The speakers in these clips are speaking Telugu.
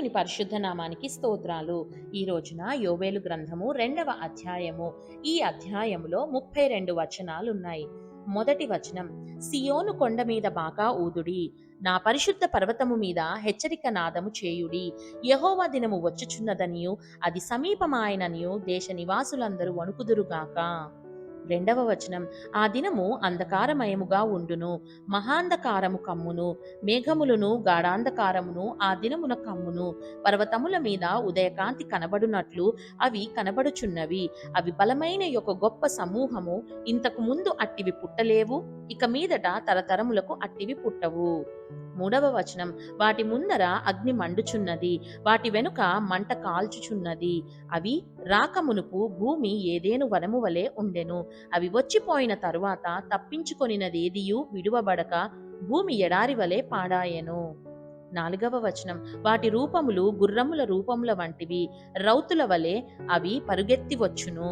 దేవుని పరిశుద్ధ నామానికి స్తోత్రాలు. ఈ రోజున యోవేలు గ్రంథము 2వ అధ్యాయము. ఈ అధ్యాయములో 32 వచనాలున్నాయి. మొదటి వచనం, సియోను కొండ మీద బాకా ఊదుడి, నా పరిశుద్ధ పర్వతము మీద హెచ్చరిక నాదము చేయుడి. యెహోవా దినము వచ్చుచున్నదనియు అది సమీపమాయననియు దేశ నివాసులందరూ వణుకుదురుగాక. రెండవ వచనం, ఆ దినము అంధకారమయముగా ఉండును, మహాంధకారము కమ్మును, మేఘములను గాఢాంధకారమును ఆ దినమున కమ్మును. పర్వతముల మీద ఉదయకాంతి కనబడునట్లు అవి కనబడుచున్నవి. అవి బలమైన ఒక గొప్ప సమూహము. ఇంతకు ముందు అట్టివి పుట్టలేవు, ఇక మీదట తరతరములకు అట్టివి పుట్టవు. మూడవ వచనం, వాటి ముందర అగ్ని మండుచున్నది, వాటి వెనుక మంట కాల్చుచున్నది. అవి రాకమునుపు భూమి ఏదేను వనము వలె ఉండెను. అవి వచ్చిపోయిన తరువాత తప్పించుకొనినదేదియు విడువబడక భూమి ఎడారి వలె పాడాయెను. నాలుగవ వచనం, వాటి రూపములు గుర్రముల రూపముల వంటివి, రౌతుల వలె అవి పరుగెత్తి వచ్చును.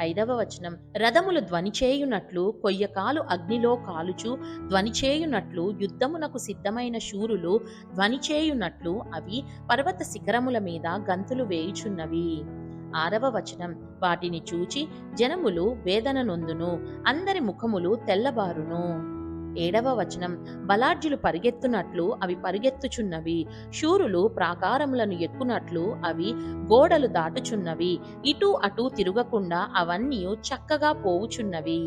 ఐదవ వచనం, రథములు ధ్వని చేయునట్లు, కొయ్యకాలు అగ్నిలో కాలుచు ధ్వని చేయునట్లు, యుద్ధమునకు సిద్ధమైన శూరులు ధ్వని చేయునట్లు అవి పర్వత శిఖరముల మీద గంతులు వేయుచున్నవి. ఆరవ వచనం, వాటిని చూచి జనములు వేదన నొందును, అందరి ముఖములు తెల్లబారును. ఏడవ వచనం, బలాఢ్యులు పరిగెత్తునట్లు అవి పరిగెత్తుచున్నవి, శూరులు ప్రాకారములను ఎక్కునట్లు అవి గోడలు దాటుచున్నవి, ఇటు అటు తిరగకుండా అవన్నీ చక్కగా పోవుచున్నవి.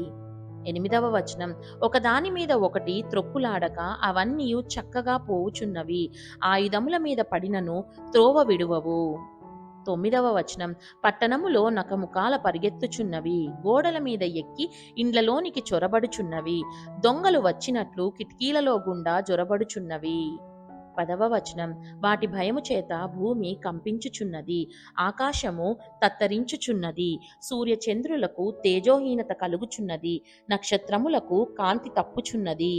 ఎనిమిదవ వచనం, ఒకదాని మీద ఒకటి త్రొక్కులాడక అవన్నీ చక్కగా పోవుచున్నవి, ఆయుధముల మీద పడినను త్రోవ విడువవు. తొమ్మిదవ వచనం, పట్టణములో నకముకాల పరిగెత్తుచున్నవి, గోడల మీద ఎక్కి ఇండ్లలోనికి చొరబడుచున్నవి, దొంగలు వచ్చినట్లు కిటికీలలో గుండా జొరబడుచున్నవి. పదవ వచనం, వాటి భయము చేత భూమి కంపించుచున్నది, ఆకాశము తత్తరించుచున్నది, సూర్యచంద్రులకు తేజోహీనత కలుగుచున్నది, నక్షత్రములకు కాంతి తప్పుచున్నది.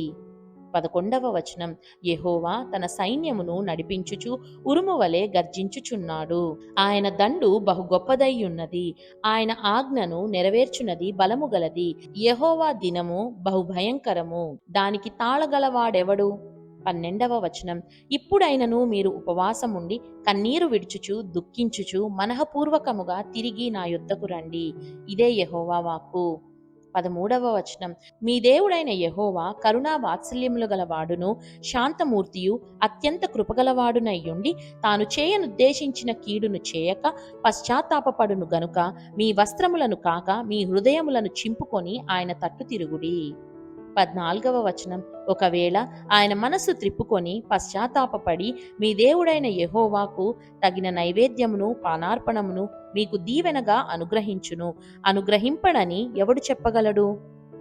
11వ వచనం, యెహోవా తన సైన్యమును నడిపించుచు ఉరుము వలె గర్జించుచున్నాడు, ఆయన దండు బహు గొప్పదయ్యున్నది, ఆయన ఆజ్ఞను నెరవేర్చున్నది బలము గలది. యెహోవా దినము బహు భయంకరము, దానికి తాళగలవాడెవడు? 12వ వచనం, ఇప్పుడైనను మీరు ఉపవాసముండి కన్నీరు విడుచుచు దుఃఖించుచు మనఃపూర్వకముగా తిరిగి నా యొద్దకు రండి. ఇదే యెహోవా వాక్కు. 13వ వచనం, మీ దేవుడైన యెహోవా కరుణా వాత్సల్యములు గలవాడును, శాంతమూర్తియు అత్యంత కృపగలవాడునయ్యుండి తాను చేయనుద్దేశించిన కీడును చేయక పశ్చాత్తాపపడును గనుక మీ వస్త్రములను కాక మీ హృదయములను చింపుకొని ఆయన తట్టు తిరుగుడి. 14వ వచనం, ఒకవేళ ఆయన మనస్సు త్రిప్పుకొని పశ్చాత్తాపపడి మీ దేవుడైన యెహోవాకు తగిన నైవేద్యమును పానార్పణమును మీకు దీవెనగా అనుగ్రహించును, అనుగ్రహింపడని ఎవడు చెప్పగలడు?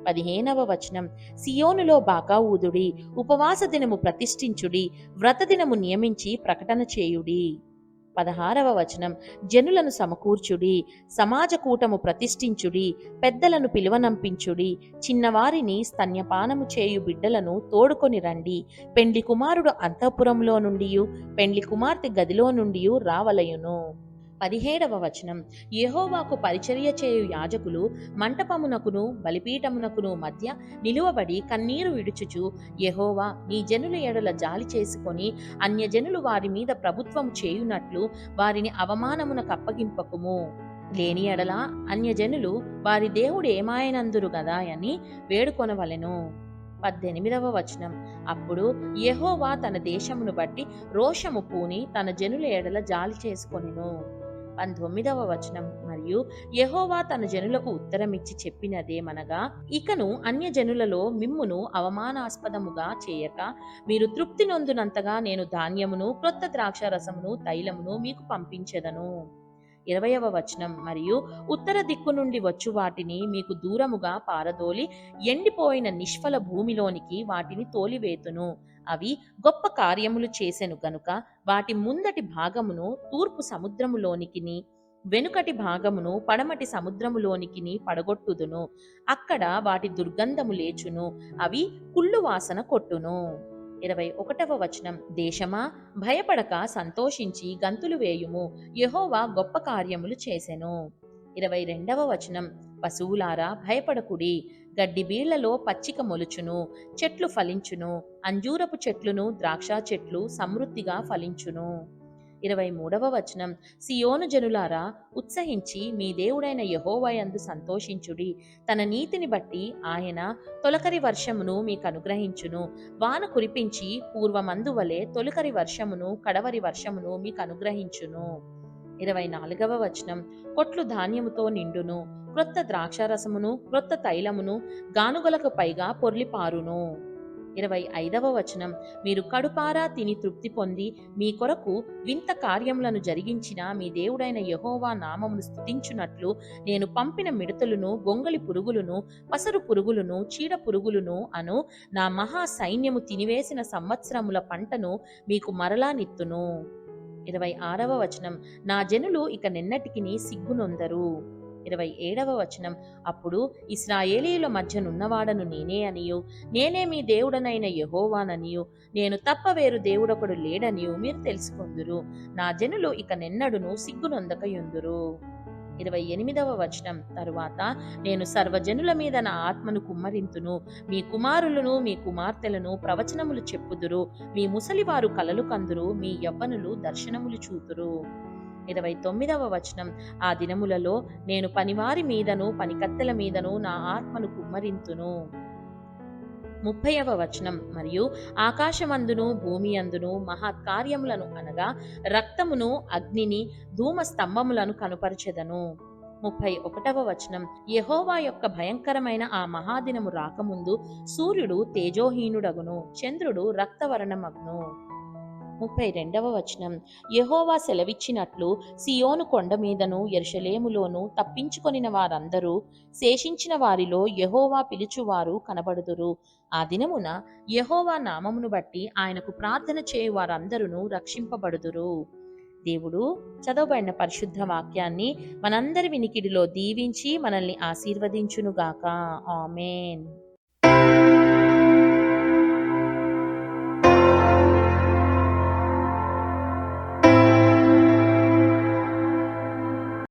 15వ వచనం, సియోనులో బాకా ఊదుడి, ఉపవాస దినము ప్రతిష్ఠించుడి, వ్రత దినము నియమించి ప్రకటన చేయుడి. 16వ వచనం, జనులను సమకూర్చుడి, సమాజ కూటము ప్రతిష్ఠించుడి, పెద్దలను పిలువనంపించుడి, చిన్నవారిని స్తన్యపానము చేయు బిడ్డలను తోడుకొని రండి, పెండ్లి కుమారుడు అంతఃపురంలో నుండి పెండ్లి కుమార్తె గదిలో నుండి రావలయును. 17వ వచనం, యెహోవాకు పరిచర్య చేయు యాజకులు మంటపమునకును బలిపీఠమునకును మధ్య నిలువబడి కన్నీరు విడుచుచు, యెహోవా నీ జనుల ఎడల జాలి చేసుకొని అన్యజనులు వారి మీద ప్రభుత్వం చేయునట్లు వారిని అవమానమునకు అప్పగింపకుము, లేని ఎడల అన్యజనులు వారి దేవుడు ఏమాయనందురు గదా అని వేడుకొనవలెను. 18వ వచనం, అప్పుడు యెహోవా తన దేశమును బట్టి రోషము పూని తన జనుల ఎడల జాలి చేసుకొనెను. 19వ వచనం, మరియు యెహోవా తన జనులకు ఉత్తరమిచ్చి చెప్పినదేమనగా, ఇకను అన్యజనులలో మిమ్మును అవమానాస్పదముగా చేయక మీరు తృప్తి నొందునంతగా నేను ధాన్యమును క్రొత్త ద్రాక్ష రసమును తైలమును మీకు పంపించెదను. 20వ వచనం, మరియు ఉత్తర దిక్కు నుండి వచ్చు వాటిని మీకు దూరముగా పారదోలి ఎండిపోయిన నిష్ఫల భూమిలోనికి వాటిని తోలివేతును, అవి గొప్ప కార్యములు చేసెను గనుక వాటి ముందటి భాగమును తూర్పు సముద్రములోనికిని వెనుకటి భాగమును పడమటి సముద్రములోనికిని పడగొట్టుదును, అక్కడ వాటి దుర్గంధము లేచును, అవి కుళ్ళు వాసన కొట్టును. 21వ వచనం, దేశమా భయపడక సంతోషించి గంతులు వేయుము, యెహోవా గొప్ప కార్యములు చేసెను. 22వ వచనం, పశువులారా భయపడకుడి, గడ్డి బీళ్లలో పచ్చిక మొలుచును, చెట్లు ఫలించును, అంజూరపు చెట్లును ద్రాక్ష చెట్లు సమృద్ధిగా ఫలించును. 23వ వచనం, సియోను జనులారా ఉత్సహించి మీ దేవుడైన యెహోవా యందు సంతోషించుడి. తన నీతిని బట్టి ఆయన తొలకరి వర్షమును మీకు అనుగ్రహించును. వాన కురిపించి పూర్వమందు వలె తొలకరి వర్షమును కడవరి వర్షమును మీకు అనుగ్రహించును. 24వ వచనం, కొట్లు ధాన్యముతో నిండును, క్రొత్త ద్రాక్షారసమును క్రొత్త తైలమును గానుగలకు పైగా పొర్లిపారును. 25వ వచనం, మీరు కడుపారా తిని తృప్తి పొంది మీ కొరకు వింత కార్యములను జరిగించిన మీ దేవుడైన యెహోవా నామమును స్తుతించునట్లు నేను పంపిన మిడతలను గొంగళి పురుగులను పసరు పురుగులను చీడ పురుగులను అను నా మహా సైన్యము తినివేసిన సంవత్సరముల పంటను మీకు మరలా నిత్తును. 26వ వచనం, నా జనులు ఇక నిన్నటికిని సిగ్గునొందరు. 27వ వచనం, అప్పుడు ఇశ్రాయేలీయుల మధ్య నున్నవాడను నేనే అనియు నేనే మీ దేవుడనైన యెహోవాననియు నేను తప్ప వేరు దేవుడొకడు లేడనియు మీరు తెలుసుకొందురు. నా జనులు ఇక నెన్నడును సిగ్గునొందకయుందురు. 28వ వచనం, తరువాత నేను సర్వజనుల మీద నా ఆత్మను కుమ్మరింతును. మీ కుమారులను మీ కుమార్తెలను ప్రవచనములు చెప్పుదురు. మీ ముసలివారు కలలు కందురు. మీ యవ్వనులు దర్శనములు చూతురు. 29వ వచనం, ఆ దినములలో నేను పనివారి మీదను పనికత్తెల మీదను నా ఆత్మను కుమ్మరింతును. 30వ వచనం, మరియు ఆకాశమందును భూమి అందును మహత్కార్యములను అనగా రక్తమును అగ్నిని ధూమ స్తంభములను కనుపరచెదను. 31వ వచనం, యెహోవా యొక్క భయంకరమైన ఆ మహాదినము రాకముందు సూర్యుడు తేజోహీనుడగును, చంద్రుడు రక్తవర్ణమగును. 32వ వచనం, యెహోవా సెలవిచ్చినట్లు సియోను కొండ మీదను యెరూషలేములోను తప్పించుకొనిన వారందరూ శేషించిన వారిలో యెహోవా పిలుచువారు కనబడుదురు. ఆ దినమున యెహోవా నామమును బట్టి ఆయనకు ప్రార్థన చేయు వారందరూ రక్షింపబడుదురు. దేవుడు చదవబడిన పరిశుద్ధ వాక్యాన్ని మనందరి వినికిడిలో దీవించి మనల్ని ఆశీర్వదించునుగాక. ఆమేన్.